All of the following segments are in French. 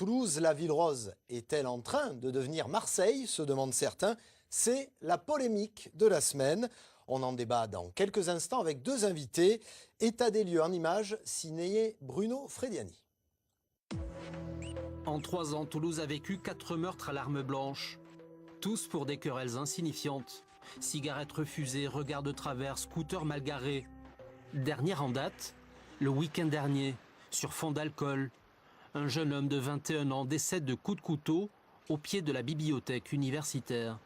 Toulouse, la ville rose, est-elle en train de devenir Marseille, se demandent certains. C'est la polémique de la semaine. On en débat dans quelques instants avec deux invités. État des lieux en images, signé Bruno Frediani. En 3 ans, Toulouse a vécu 4 meurtres à l'arme blanche. Tous pour des querelles insignifiantes. Cigarettes refusées, regards de travers, scooters mal garés. Dernière en date, le week-end dernier, sur fond d'alcool. Un jeune homme de 21 ans décède de coups de couteau au pied de la bibliothèque universitaire.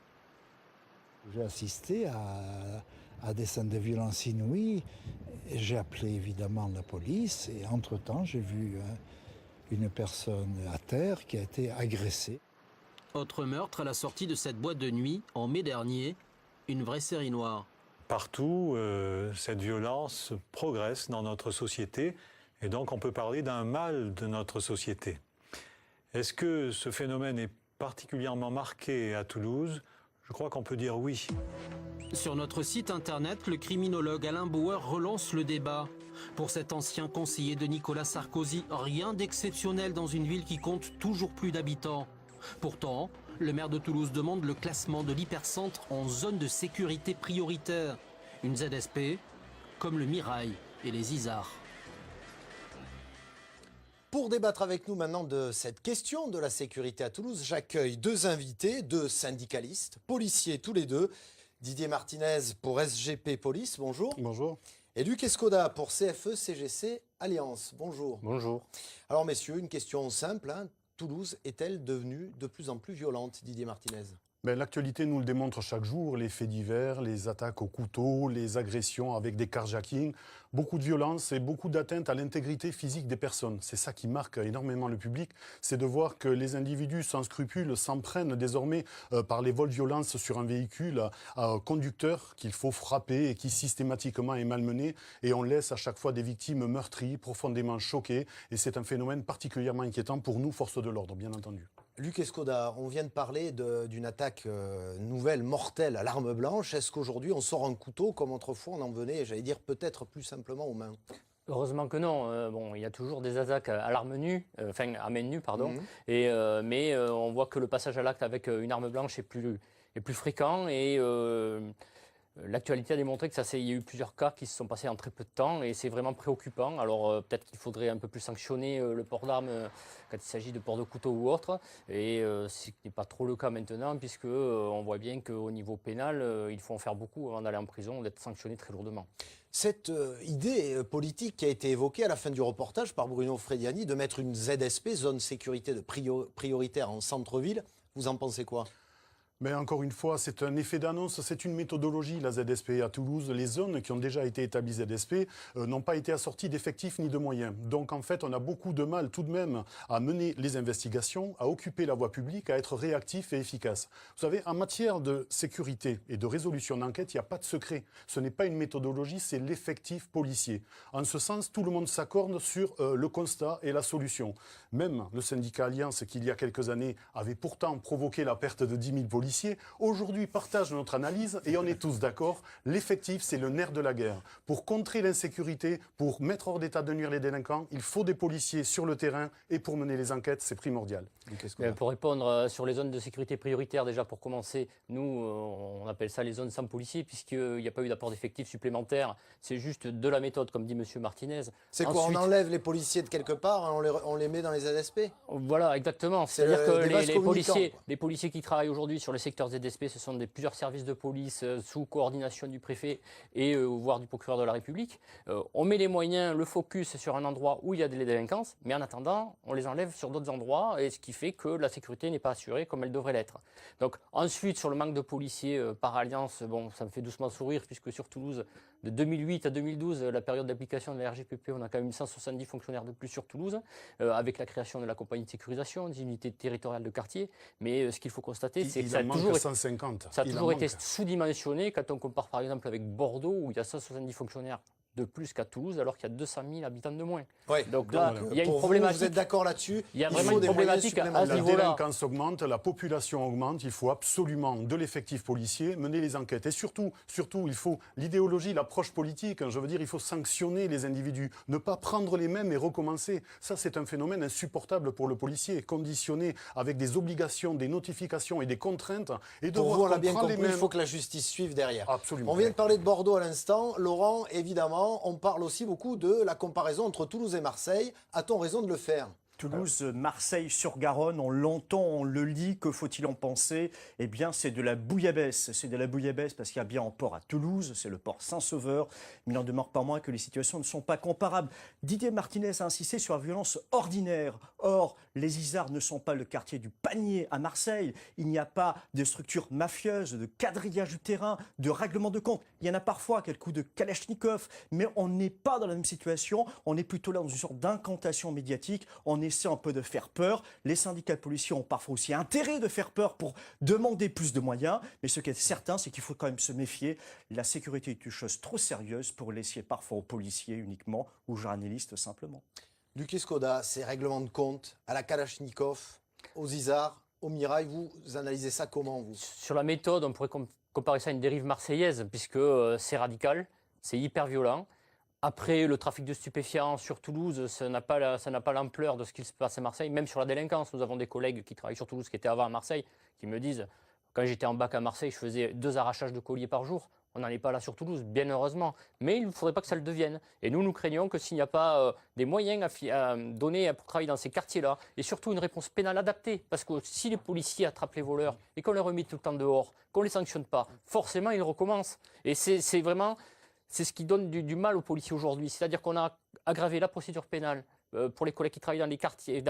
J'ai assisté à des scènes de violence inouïes. J'ai appelé évidemment la police et entre-temps j'ai vu une personne à terre qui a été agressée. Autre meurtre à la sortie de cette boîte de nuit en mai dernier, une vraie série noire. Partout, cette violence progresse dans notre société et donc on peut parler d'un mal de notre société. Est-ce que ce phénomène est particulièrement marqué à Toulouse ? Je crois qu'on peut dire oui. Sur notre site internet, le criminologue Alain Bauer relance le débat. Pour cet ancien conseiller de Nicolas Sarkozy, rien d'exceptionnel dans une ville qui compte toujours plus d'habitants. Pourtant, le maire de Toulouse demande le classement de l'hypercentre en zone de sécurité prioritaire. Une ZSP, comme le Mirail et les Isards. Pour débattre avec nous maintenant de cette question de la sécurité à Toulouse, j'accueille deux invités, deux syndicalistes, policiers tous les deux. Didier Martinez pour SGP Police, bonjour. Bonjour. Et Luc Escoda pour CFE-CGC Alliance, bonjour. Bonjour. Alors messieurs, une question simple, hein. Toulouse est-elle devenue de plus en plus violente, Didier Martinez ? L'actualité nous le démontre chaque jour, les faits divers, les attaques au couteau, les agressions avec des carjackings, beaucoup de violence et beaucoup d'atteintes à l'intégrité physique des personnes. C'est ça qui marque énormément le public, c'est de voir que les individus sans scrupules s'en prennent désormais par les vols de violence sur un véhicule à un conducteur qu'il faut frapper et qui systématiquement est malmené. Et on laisse à chaque fois des victimes meurtries, profondément choquées. Et c'est un phénomène particulièrement inquiétant pour nous, forces de l'ordre, bien entendu. Luc Escoda, on vient de parler d'une attaque nouvelle, mortelle à l'arme blanche. Est-ce qu'aujourd'hui on sort un couteau comme autrefois on en venait, j'allais dire peut-être plus simplement aux mains ? Heureusement que non. Bon, il y a toujours des attaques à l'arme nue, à main nue, pardon. Mais on voit que le passage à l'acte avec une arme blanche est plus fréquent et l'actualité a démontré que il y a eu plusieurs cas qui se sont passés en très peu de temps et c'est vraiment préoccupant. Alors peut-être qu'il faudrait un peu plus sanctionner le port d'armes quand il s'agit de port de couteau ou autre. Et ce n'est pas trop le cas maintenant puisque on voit bien qu'au niveau pénal, il faut en faire beaucoup avant d'aller en prison, d'être sanctionné très lourdement. Cette idée politique qui a été évoquée à la fin du reportage par Bruno Frediani de mettre une ZSP, zone sécurité de prioritaire en centre-ville, vous en pensez quoi ? Mais encore une fois, c'est un effet d'annonce, c'est une méthodologie, la ZSP à Toulouse. Les zones qui ont déjà été établies ZSP n'ont pas été assorties d'effectifs ni de moyens. Donc en fait, on a beaucoup de mal tout de même à mener les investigations, à occuper la voie publique, à être réactif et efficace. Vous savez, en matière de sécurité et de résolution d'enquête, il n'y a pas de secret. Ce n'est pas une méthodologie, c'est l'effectif policier. En ce sens, tout le monde s'accorde sur le constat et la solution. Même le syndicat Alliance, qui il y a quelques années avait pourtant provoqué la perte de 10 000 policiers, aujourd'hui partagent notre analyse et on est tous d'accord, l'effectif c'est le nerf de la guerre. Pour contrer l'insécurité, pour mettre hors d'état de nuire les délinquants, il faut des policiers sur le terrain et pour mener les enquêtes, c'est primordial. Pour répondre sur les zones de sécurité prioritaire, déjà pour commencer, nous on appelle ça les zones sans policiers puisqu'il n'y a pas eu d'apport d'effectifs supplémentaires, c'est juste de la méthode comme dit monsieur Martinez. C'est quoi, on enlève les policiers de quelque part, hein, on les met dans les ZSP ? Voilà, exactement. C'est-à-dire que les policiers qui travaillent aujourd'hui sur les secteurs ZSP, ce sont plusieurs services de police sous coordination du préfet et voire du procureur de la République. On met les moyens, le focus sur un endroit où il y a des délinquances, mais en attendant, on les enlève sur d'autres endroits, et ce qui fait que la sécurité n'est pas assurée comme elle devrait l'être. Donc ensuite, sur le manque de policiers par alliance, bon, ça me fait doucement sourire, puisque sur Toulouse, de 2008 à 2012, la période d'application de la RGPP, on a quand même 170 fonctionnaires de plus sur Toulouse, avec la création de la compagnie de sécurisation, des unités territoriales de quartier, mais ce qu'il faut constater, c'est que ça a toujours été sous-dimensionné quand on compare par exemple avec Bordeaux où il y a 170 fonctionnaires de plus qu'à Toulouse, alors qu'il y a 200 000 habitants de moins. Ouais. Donc là, il y a une pour problématique. vous êtes d'accord là-dessus? Il y a Il vraiment faut une des moyens problématique à ce supplémentaires. La niveau-là. délinquance augmente, la population augmente, il faut absolument de l'effectif policier, mener les enquêtes. Et surtout, il faut l'idéologie, l'approche politique. Je veux dire, il faut sanctionner les individus, ne pas prendre les mêmes et recommencer. Ça, c'est un phénomène insupportable pour le policier, conditionné avec des obligations, des notifications et des contraintes. Et de Pour voir vous, on l'a qu'on bien prend les compris, il mêmes. faut que la justice suive derrière. Absolument. On vient de parler de Bordeaux à l'instant. Laurent, évidemment, on parle aussi beaucoup de la comparaison entre Toulouse et Marseille. A-t-on raison de le faire? Toulouse, Marseille sur Garonne, on l'entend, on le lit, que faut-il en penser? Eh bien, c'est de la bouillabaisse. C'est de la bouillabaisse parce qu'il y a bien un port à Toulouse, c'est le port Saint-Sauveur. Mais il n'en demeure pas moins que les situations ne sont pas comparables. Didier Martinez a insisté sur la violence ordinaire. Or, les Isards ne sont pas le quartier du panier à Marseille. Il n'y a pas de structures mafieuses, de quadrillage du terrain, de règlement de compte. Il y en a parfois quelques coups de Kalachnikov, mais on n'est pas dans la même situation. On est plutôt là dans une sorte d'incantation médiatique. On essaie un peu de faire peur. Les syndicats policiers ont parfois aussi intérêt de faire peur pour demander plus de moyens. Mais ce qui est certain, c'est qu'il faut quand même se méfier. La sécurité est une chose trop sérieuse pour laisser parfois aux policiers uniquement ou aux journalistes simplement. Lucky Skoda, ces règlements de compte à la Kalachnikov, aux Isards, au Mirail, vous analysez ça comment, vous? Sur la méthode, on pourrait comparer ça à une dérive marseillaise, puisque c'est radical, c'est hyper violent. Après, le trafic de stupéfiants sur Toulouse, ça n'a pas l'ampleur de ce qui se passe à Marseille. Même sur la délinquance, nous avons des collègues qui travaillent sur Toulouse, qui étaient avant à Marseille, qui me disent, quand j'étais en bac à Marseille, je faisais 2 arrachages de colliers par jour. On n'en est pas là sur Toulouse, bien heureusement. Mais il ne faudrait pas que ça le devienne. Et nous craignons que s'il n'y a pas des moyens à donner pour travailler dans ces quartiers-là, et surtout une réponse pénale adaptée, parce que si les policiers attrapent les voleurs et qu'on les remet tout le temps dehors, qu'on ne les sanctionne pas, forcément ils recommencent. Et c'est ce qui donne du mal aux policiers aujourd'hui. C'est-à-dire qu'on a aggravé la procédure pénale pour les collègues qui travaillent dans les quartiers,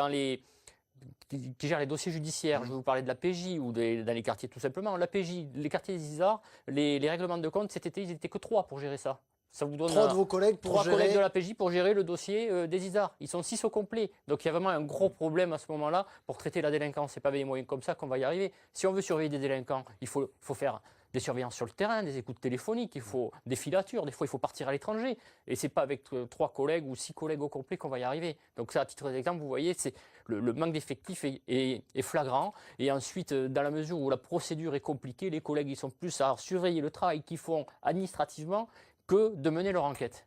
qui gèrent les dossiers judiciaires. Je vais vous parler de la PJ ou dans les quartiers tout simplement. La PJ, les quartiers des Isards, les règlements de compte, cet été, ils n'étaient que 3 pour gérer ça. Ça vous donne 3 de vos collègues pour 3 gérer... collègues de la PJ pour gérer le dossier des Isards. Ils sont 6 au complet. Donc il y a vraiment un gros problème à ce moment-là pour traiter la délinquance. Ce n'est pas avec des moyens comme ça qu'on va y arriver. Si on veut surveiller des délinquants, il faut faire des surveillances sur le terrain, des écoutes téléphoniques, il faut des filatures, des fois il faut partir à l'étranger. Et ce n'est pas avec 3 collègues ou 6 collègues au complet qu'on va y arriver. Donc ça, à titre d'exemple, vous voyez, c'est le manque d'effectifs est flagrant. Et ensuite, dans la mesure où la procédure est compliquée, les collègues ils sont plus à surveiller le travail qu'ils font administrativement que de mener leur enquête.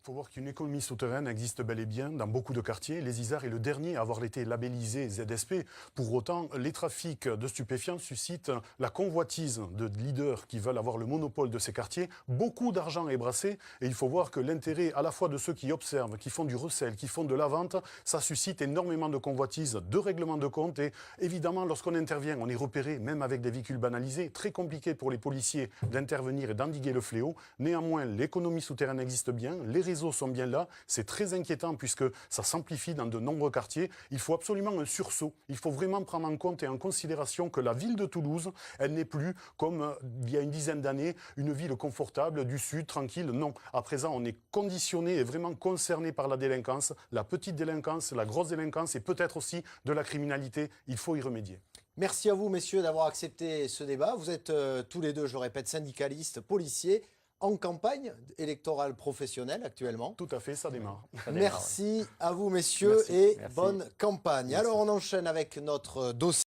Il faut voir qu'une économie souterraine existe bel et bien dans beaucoup de quartiers. Les Isards est le dernier à avoir été labellisé ZSP. Pour autant, les trafics de stupéfiants suscitent la convoitise de leaders qui veulent avoir le monopole de ces quartiers. Beaucoup d'argent est brassé et il faut voir que l'intérêt à la fois de ceux qui observent, qui font du recel, qui font de la vente, ça suscite énormément de convoitises, de règlements de compte. Et évidemment, lorsqu'on intervient, on est repéré, même avec des véhicules banalisés. Très compliqué pour les policiers d'intervenir et d'endiguer le fléau. Néanmoins, l'économie souterraine existe bien. Les réseaux sont bien là, c'est très inquiétant puisque ça s'amplifie dans de nombreux quartiers. Il faut absolument un sursaut. Il faut vraiment prendre en compte et en considération que la ville de Toulouse, elle n'est plus comme il y a une dizaine d'années, une ville confortable du sud, tranquille. Non, à présent, on est conditionné et vraiment concerné par la délinquance, la petite délinquance, la grosse délinquance et peut-être aussi de la criminalité. Il faut y remédier. Merci à vous, messieurs, d'avoir accepté ce débat. Vous êtes tous les deux, je le répète, syndicalistes, policiers, en campagne électorale professionnelle actuellement. Tout à fait, ça démarre. Merci à vous, messieurs, et bonne campagne. Merci. Alors, on enchaîne avec notre dossier.